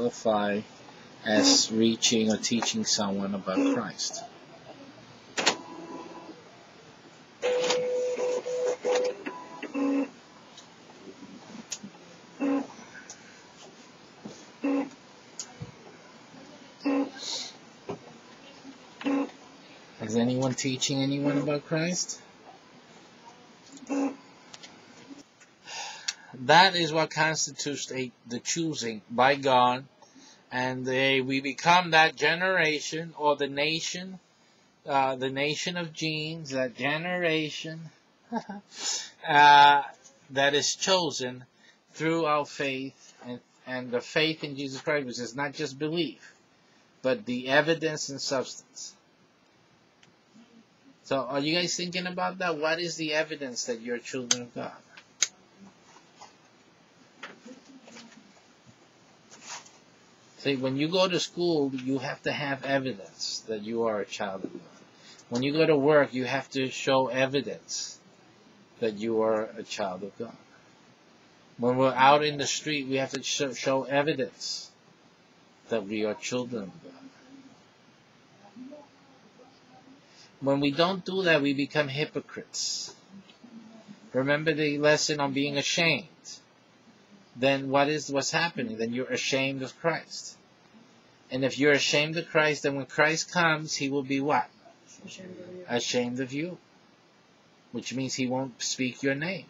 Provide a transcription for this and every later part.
qualify as reaching or teaching someone about Christ? Is anyone teaching anyone about Christ? That is what constitutes the choosing by God, and we become that generation or the nation of genes, that generation that is chosen through our faith and the faith in Jesus Christ, which is not just belief, but the evidence and substance. So are you guys thinking about that? What is the evidence that you're children of God? See, when you go to school, you have to have evidence that you are a child of God. When you go to work, you have to show evidence that you are a child of God. When we're out in the street, we have to show evidence that we are children of God. When we don't do that, we become hypocrites. Remember the lesson on being ashamed. Then what's happening? Then you're ashamed of Christ. And if you're ashamed of Christ, then when Christ comes, he will be what? Ashamed of you. Which means he won't speak your name.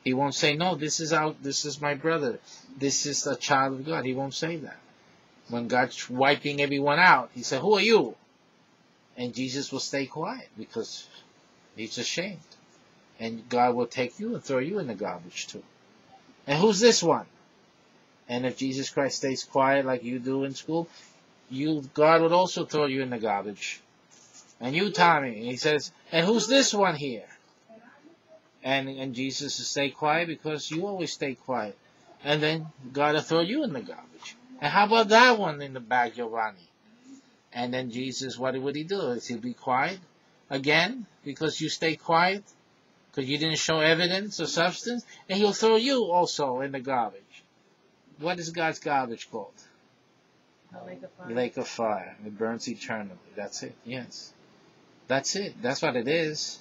He won't say, no, this is my brother. This is a child of God. He won't say that. When God's wiping everyone out, he said, who are you? And Jesus will stay quiet because he's ashamed. And God will take you and throw you in the garbage too. And who's this one? And if Jesus Christ stays quiet like you do in school, God would also throw you in the garbage. And you, Tommy, he says, and who's this one here? And Jesus will stay quiet because you always stay quiet. And then God will throw you in the garbage. And how about that one in the back, Giovanni? And then Jesus, what would he do? Is he be quiet again because you stay quiet? Because you didn't show evidence or substance? And he'll throw you also in the garbage. What is God's garbage called? A lake of fire. Lake of fire. It burns eternally. That's it. Yes. That's it. That's what it is.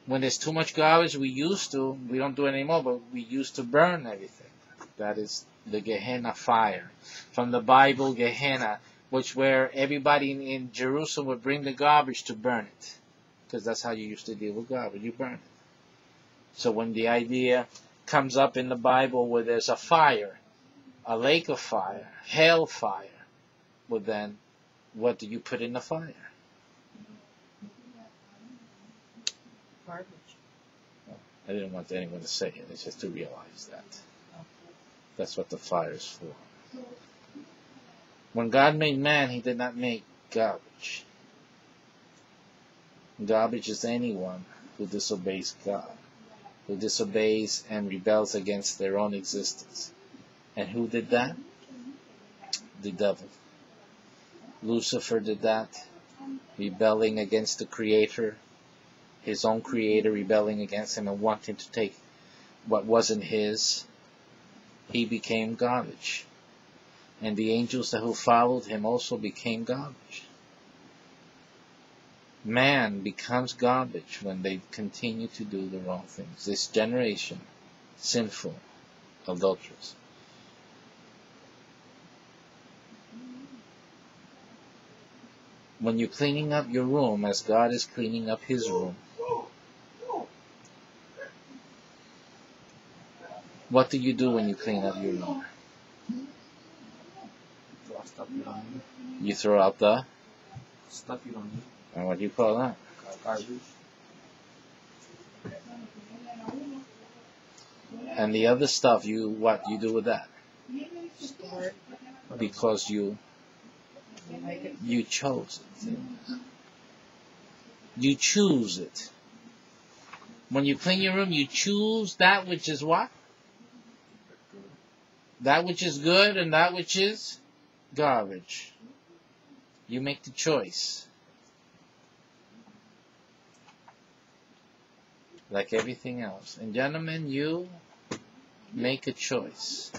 When there's too much garbage, we don't do it anymore, but we used to burn everything. That is the Gehenna fire. From the Bible, Gehenna, where everybody in Jerusalem would bring the garbage to burn it. Because that's how you used to deal with garbage. You burn it. So when the idea comes up in the Bible where there's a fire, a lake of fire, hell fire, well then, what do you put in the fire? Garbage. I didn't want anyone to say it. It's just to realize that. That's what the fire is for. When God made man, he did not make garbage. Garbage is anyone who disobeys God, who disobeys and rebels against their own existence. And who did that? The devil. Lucifer did that, rebelling against the Creator, his own Creator rebelling against him and wanting to take what wasn't his. He became garbage. And the angels who followed him also became garbage. Man becomes garbage when they continue to do the wrong things. This generation, sinful, adulterous. When you're cleaning up your room as God is cleaning up his room, what do you do when you clean up your room? You throw out the stuff you don't need. And what do you call that? Garbage. And the other stuff, what you do with that? Store it. Because you chose it. You choose it. When you clean your room, you choose that which is what? That which is good and that which is garbage. You make the choice. Like everything else. And gentlemen, you make a choice.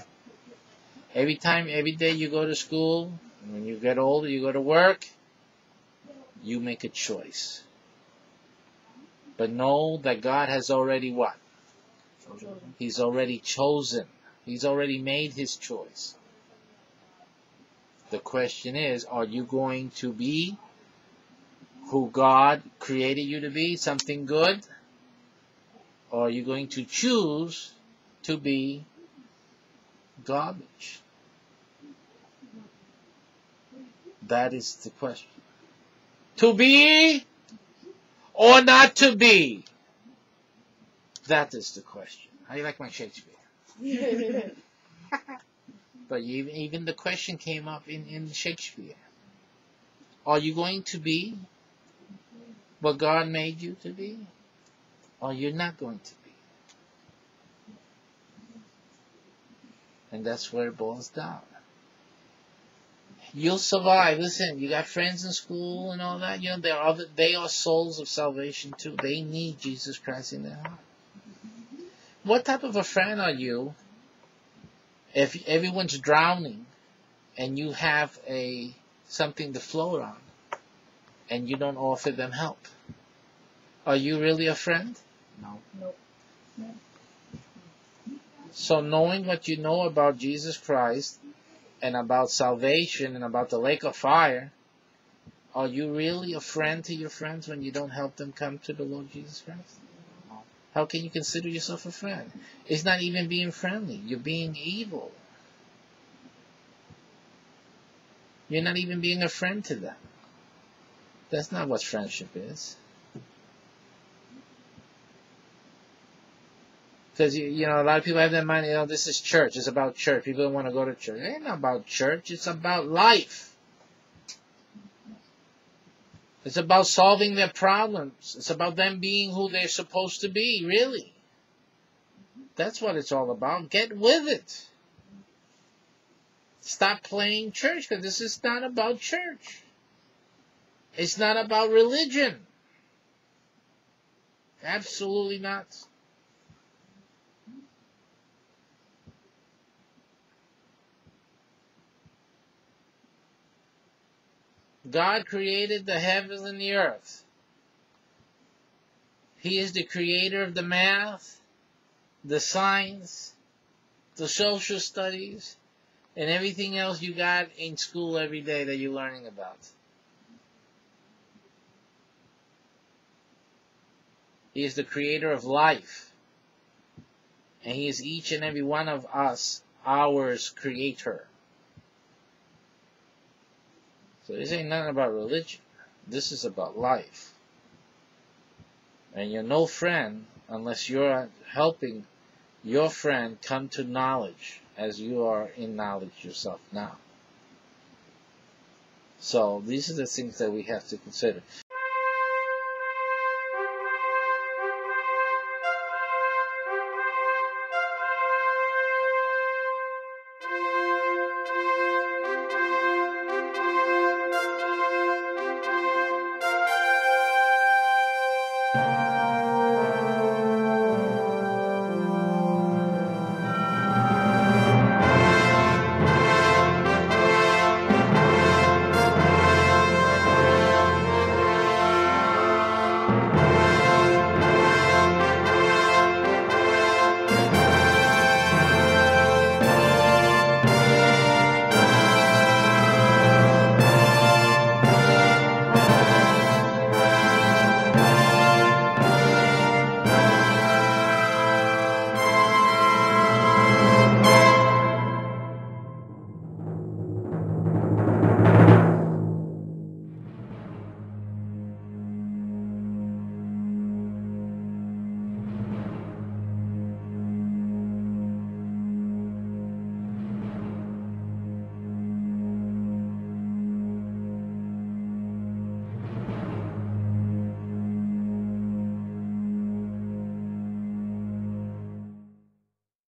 Every day you go to school, and when you get older, you go to work, you make a choice. But know that God has already what? He's already chosen. He's already made his choice. The question is, are you going to be who God created you to be, something good? Or are you going to choose to be garbage? That is the question. To be or not to be? That is the question. How do you like my Shakespeare? But even the question came up in Shakespeare. Are you going to be what God made you to be? Or you're not going to be? And that's where it boils down. You'll survive. Listen, you got friends in school and all that. You know, they are souls of salvation too. They need Jesus Christ in their heart. What type of a friend are you if everyone's drowning and you have something to float on and you don't offer them help? Are you really a friend? No. Nope. So knowing what you know about Jesus Christ and about salvation and about the lake of fire, are you really a friend to your friends when you don't help them come to the Lord Jesus Christ? No. How can you consider yourself a friend? It's not even being friendly. You're being evil. You're not even being a friend to them. That's not what friendship is. Because, you know, a lot of people have their mind, this is church. It's about church. People don't want to go to church. It ain't about church. It's about life. It's about solving their problems. It's about them being who they're supposed to be, really. That's what it's all about. Get with it. Stop playing church, because this is not about church. It's not about religion. Absolutely not. God created the heavens and the earth. He is the creator of the math, the science, the social studies, and everything else you got in school every day that you're learning about. He is the creator of life. And He is each and every one of us, ours creator. So this ain't nothing about religion. This is about life. And you're no friend unless you're helping your friend come to knowledge as you are in knowledge yourself now. So these are the things that we have to consider.